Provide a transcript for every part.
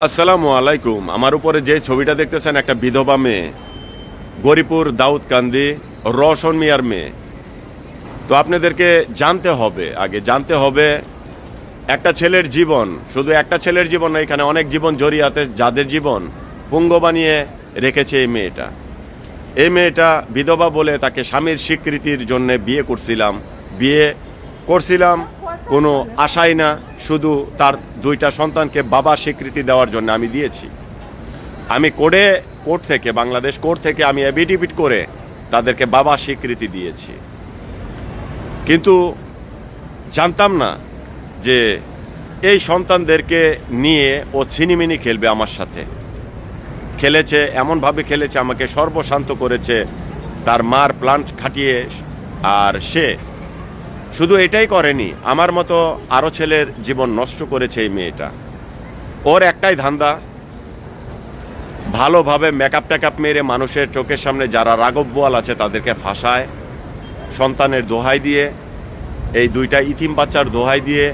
আসসালামু আলাইকুম। আমার উপরে যে ছবিটা দেখতেছেন একটা বিধবা মেয়ে, গরিপুর দাউদকান্দি রওশন মিয়ার মেয়ে। তো আপনাদেরকে জানতে হবে একটা ছেলের জীবন, শুধু একটা ছেলের জীবন না, এখানে অনেক জীবন জড়িয়ে আছে, যাদের জীবন পুঙ্গ বানিয়ে রেখেছে এই মেয়েটা বিধবা বলে তাকে স্বামীর স্বীকৃতির জন্য বিয়ে করছিলাম কোনো আশাই না, শুধু তার দুইটা সন্তানকে বাবা স্বীকৃতি দেওয়ার জন্য আমি দিয়েছি। আমি বাংলাদেশ কোর্ট থেকে আমি এফিডেভিট করে তাদেরকে বাবা স্বীকৃতি দিয়েছি। কিন্তু জানতাম না যে এই সন্তানদেরকে নিয়ে ও ছিনিমিনি খেলবে আমার সাথে। এমনভাবে খেলেছে, আমাকে সর্বশান্ত করেছে তার মার প্ল্যান খাটিয়ে। আর সে শুধু এটাই করেনি, আমার মতো আরও ছেলের জীবন নষ্ট করেছে এই মেয়েটা। ওর একটাই ধান্দা, ভালোভাবে মেকআপ মেরে মানুষের চোখের সামনে যারা রাঘব বোয়াল আছে তাদেরকে ফাঁসায়, সন্তানের দোহাই দিয়ে, এই দুইটা ইতিম বাচ্চার দোহাই দিয়ে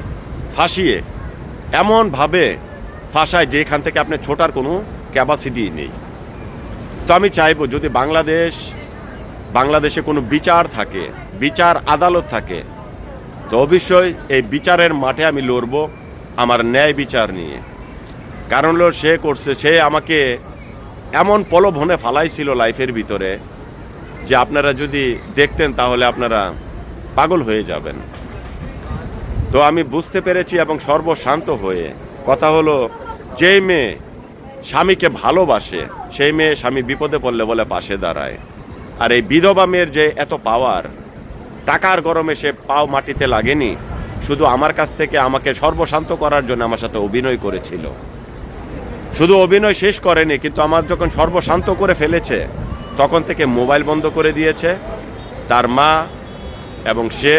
ফাঁসিয়ে এমনভাবে ফাঁসায় যেখান থেকে আপনি ছোটার কোনো ক্যাপাসিটি নেই। তো আমি চাইবো যদি বাংলাদেশে কোনো বিচার আদালত থাকে, তো অবশ্যই এই বিচারের মাঠে আমি লড়ব আমার ন্যায় বিচার নিয়ে। কারণ সে আমাকে এমন প্রলোভনে ফালাইছিল লাইফের ভিতরে যে আপনারা যদি দেখতেন তাহলে আপনারা পাগল হয়ে যাবেন। তো আমি বুঝতে পেরেছি এবং সর্বশান্ত হয়ে, কথা হলো, যেই মেয়ে স্বামীকে ভালোবাসে সেই মেয়ে স্বামী বিপদে পড়লে বলে পাশে দাঁড়ায়। আর এই বিধবা মেয়ের যে এত পাওয়ার, টাকার গরমে সে পাও মাটিতে লাগেনি, শুধু আমার কাছ থেকে আমাকে সর্বশান্ত করার জন্য আমার সাথে অভিনয় করেছিল। শুধু অভিনয় শেষ করেনি, কিন্তু আমার যখন সর্বশান্ত করে ফেলেছে তখন থেকে মোবাইল বন্ধ করে দিয়েছে। তার মা এবং সে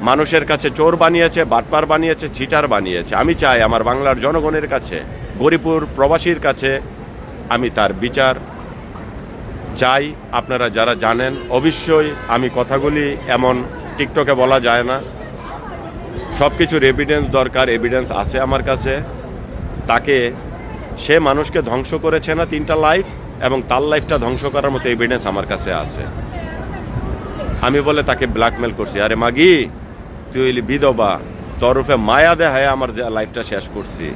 মানুষের কাছে চোর বানিয়েছে, বাটপার বানিয়েছে, চিটার বানিয়েছে। আমি চাই আমার বাংলার জনগণের কাছে, গরিপুর প্রবাসীর কাছে আমি তার বিচার চাই। আপনারা যারা জানেন, অবশ্যই আমি কথাগুলি এমন টিকটকে বলা যায় না, সব কিছুর এভিডেন্স দরকার। এভিডেন্স আছে আমার কাছে। সে মানুষকে ধ্বংস করেছে না 3টা লাইফ, এবং তার লাইফটা ধ্বংস করার মতো এভিডেন্স আমার কাছে আছে। আমি বলে তাকে ব্ল্যাকমেল করছি, আরে মাগি তুই বিধবা, তোর রূপে মায়া দেখায় আমার যে লাইফটা শেষ করছি।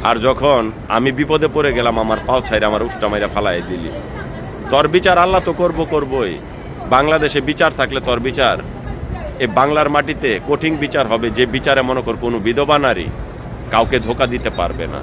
আর যখন আমি বিপদে পড়ে গেলাম, আমার পাও ছাইরে আমার উষ্টা মাইরা ফালাই দিলি। তোর বিচার আল্লাহ তো করবই। বাংলাদেশে বিচার থাকলে তোর বিচার এ বাংলার মাটিতে কঠিন বিচার হবে, যে বিচারে মনে কর কোনো বিধবা নারী কাউকে ধোকা দিতে পারবে না।